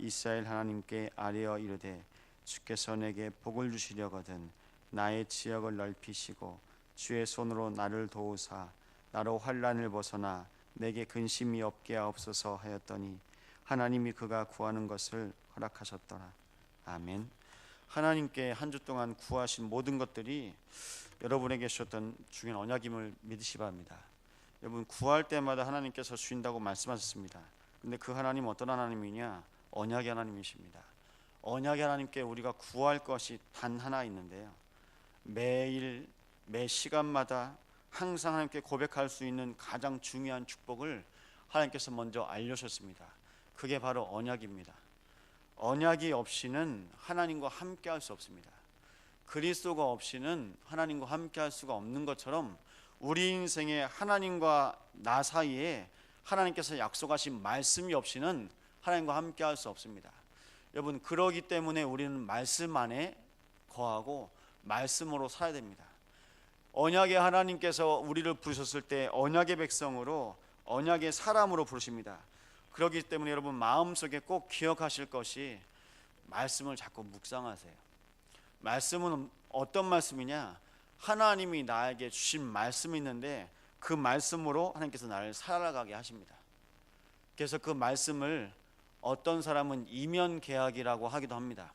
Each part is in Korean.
이스라엘 하나님께 아뢰어 이르되 주께서 내게 복을 주시려거든 나의 지역을 넓히시고 주의 손으로 나를 도우사 나로 환난을 벗어나 내게 근심이 없게 하옵소서 하였더니 하나님이 그가 구하는 것을 허락하셨더라. 아멘. 하나님께 한 주 동안 구하신 모든 것들이 여러분에게 주셨던 중요한 언약임을 믿으시 바랍니다. 여러분, 구할 때마다 하나님께서 주신다고 말씀하셨습니다. 근데 그 하나님은 어떤 하나님이냐? 언약의 하나님이십니다. 언약의 하나님께 우리가 구할 것이 단 하나 있는데요, 매일 매 시간마다 항상 하나님께 고백할 수 있는 가장 중요한 축복을 하나님께서 먼저 알려주셨습니다. 그게 바로 언약입니다. 언약이 없이는 하나님과 함께 할 수 없습니다. 그리스도가 없이는 하나님과 함께 할 수가 없는 것처럼 우리 인생에 하나님과 나 사이에 하나님께서 약속하신 말씀이 없이는 하나님과 함께 할 수 없습니다. 여러분, 그러기 때문에 우리는 말씀 안에 거하고 말씀으로 살아야 됩니다. 언약의 하나님께서 우리를 부르셨을 때 언약의 백성으로, 언약의 사람으로 부르십니다. 그렇기 때문에 여러분, 마음속에 꼭 기억하실 것이 말씀을 자꾸 묵상하세요. 말씀은 어떤 말씀이냐? 하나님이 나에게 주신 말씀이 있는데 그 말씀으로 하나님께서 나를 살아가게 하십니다. 그래서 그 말씀을 어떤 사람은 이면 계약이라고 하기도 합니다.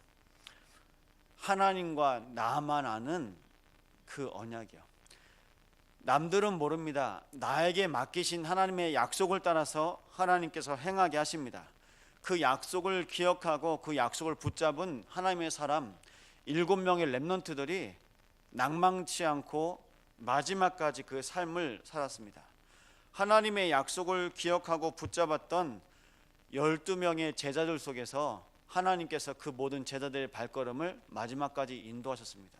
하나님과 나만 아는 그 언약이요. 남들은 모릅니다. 나에게 맡기신 하나님의 약속을 따라서 하나님께서 행하게 하십니다. 그 약속을 기억하고 그 약속을 붙잡은 하나님의 사람 7명의 렘넌트들이 낭망치 않고 마지막까지 그 삶을 살았습니다. 하나님의 약속을 기억하고 붙잡았던 12명의 제자들 속에서 하나님께서 그 모든 제자들의 발걸음을 마지막까지 인도하셨습니다.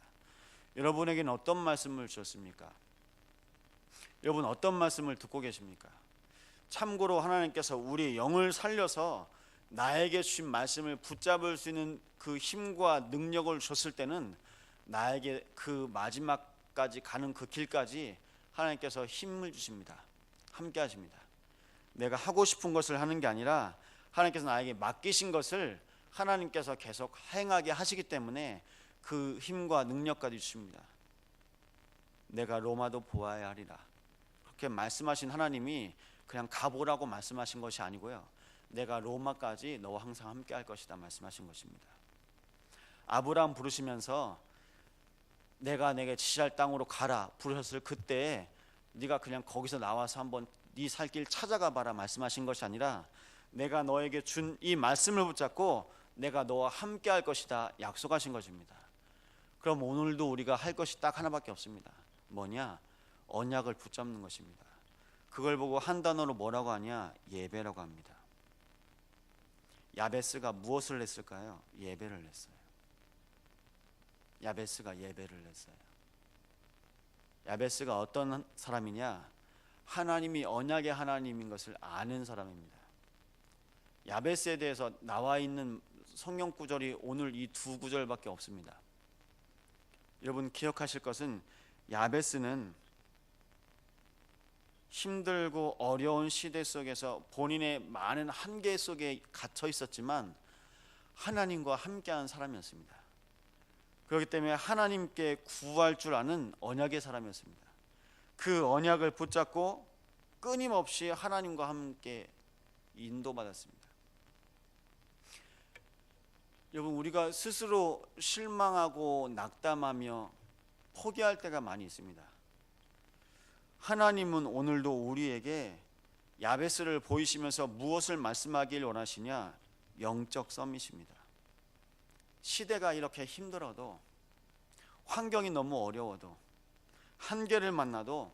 여러분에게는 어떤 말씀을 주셨습니까? 여러분, 어떤 말씀을 듣고 계십니까? 참고로 하나님께서 우리의 영을 살려서 나에게 주신 말씀을 붙잡을 수 있는 그 힘과 능력을 줬을 때는 나에게 그 마지막까지 가는 그 길까지 하나님께서 힘을 주십니다. 함께 하십니다. 내가 하고 싶은 것을 하는 게 아니라 하나님께서 나에게 맡기신 것을 하나님께서 계속 행하게 하시기 때문에 그 힘과 능력까지 주십니다. 내가 로마도 보아야 하리라, 그렇게 말씀하신 하나님이 그냥 가보라고 말씀하신 것이 아니고요, 내가 로마까지 너와 항상 함께 할 것이다 말씀하신 것입니다. 아브라함 부르시면서 내가 내게 지시할 땅으로 가라 부르셨을 그때에 네가 그냥 거기서 나와서 한번 네 살 길 찾아가 봐라 말씀하신 것이 아니라 내가 너에게 준 이 말씀을 붙잡고 내가 너와 함께 할 것이다 약속하신 것입니다. 그럼 오늘도 우리가 할 것이 딱 하나밖에 없습니다. 뭐냐? 언약을 붙잡는 것입니다. 그걸 보고 한 단어로 뭐라고 하냐? 예배라고 합니다. 야베스가 무엇을 했을까요? 예배를 했어요. 야베스가 예배를 했어요. 야베스가 어떤 사람이냐? 하나님이 언약의 하나님인 것을 아는 사람입니다. 야베스에 대해서 나와 있는 성경 구절이 오늘 이 두 구절밖에 없습니다. 여러분, 기억하실 것은 야베스는 힘들고 어려운 시대 속에서 본인의 많은 한계 속에 갇혀 있었지만 하나님과 함께한 사람이었습니다. 그렇기 때문에 하나님께 구할 줄 아는 언약의 사람이었습니다. 그 언약을 붙잡고 끊임없이 하나님과 함께 인도받았습니다. 여러분, 우리가 스스로 실망하고 낙담하며 포기할 때가 많이 있습니다. 하나님은 오늘도 우리에게 야베스를 보이시면서 무엇을 말씀하길 원하시냐? 영적 썸밋입니다. 시대가 이렇게 힘들어도, 환경이 너무 어려워도, 한계를 만나도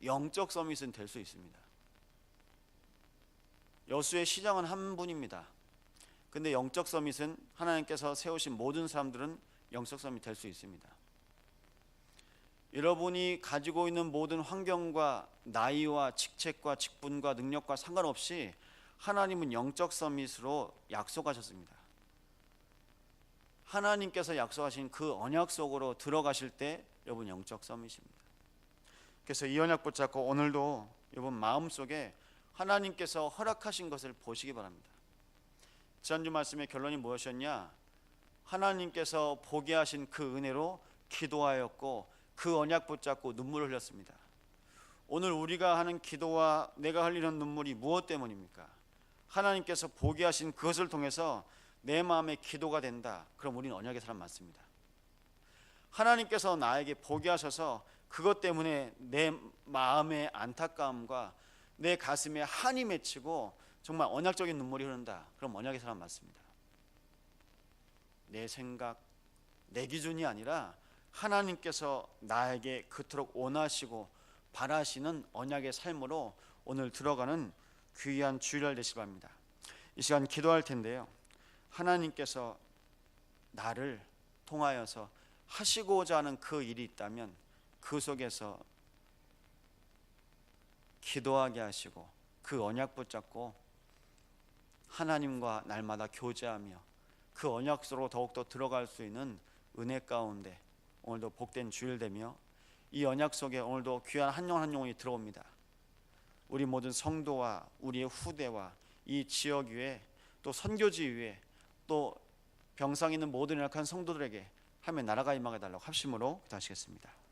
영적 서밋은 될 수 있습니다. 여수의 시장은 한 분입니다. 근데 영적 서밋은 하나님께서 세우신 모든 사람들은 영적 서밋 될 수 있습니다. 여러분이 가지고 있는 모든 환경과 나이와 직책과 직분과 능력과 상관없이 하나님은 영적 서밋으로 약속하셨습니다. 하나님께서 약속하신 그 언약 속으로 들어가실 때 여러분 영적 서밋입니다. 그래서 이 언약 붙잡고 오늘도 여러분 마음속에 하나님께서 허락하신 것을 보시기 바랍니다. 지난주 말씀의 결론이 무엇이었냐? 하나님께서 보게 하신 그 은혜로 기도하였고 그 언약 붙잡고 눈물을 흘렸습니다. 오늘 우리가 하는 기도와 내가 흘리는 눈물이 무엇 때문입니까? 하나님께서 보게 하신 그것을 통해서 내 마음에 기도가 된다. 그럼 우리는 언약의 사람 맞습니다. 하나님께서 나에게 보게 하셔서 그것 때문에 내 마음의 안타까움과 내 가슴에 한이 맺히고 정말 언약적인 눈물이 흐른다. 그럼 언약의 사람 맞습니다. 내 생각, 내 기준이 아니라 하나님께서 나에게 그토록 원하시고 바라시는 언약의 삶으로 오늘 들어가는 귀한 주일날 되시기 바랍니다. 이 시간 기도할 텐데요, 하나님께서 나를 통하여서 하시고자 하는 그 일이 있다면 그 속에서 기도하게 하시고 그 언약 붙잡고 하나님과 날마다 교제하며 그 언약 속으로 더욱더 들어갈 수 있는 은혜 가운데 오늘도 복된 주일 되며 이 언약 속에 오늘도 귀한 한 영혼 한 영혼이 들어옵니다. 우리 모든 성도와 우리의 후대와 이 지역 위에 또 선교지 위에 또 병상 있는 모든 연약한 성도들에게 하나님의 나라가 임하게 달라고 합심으로 기도하시겠습니다.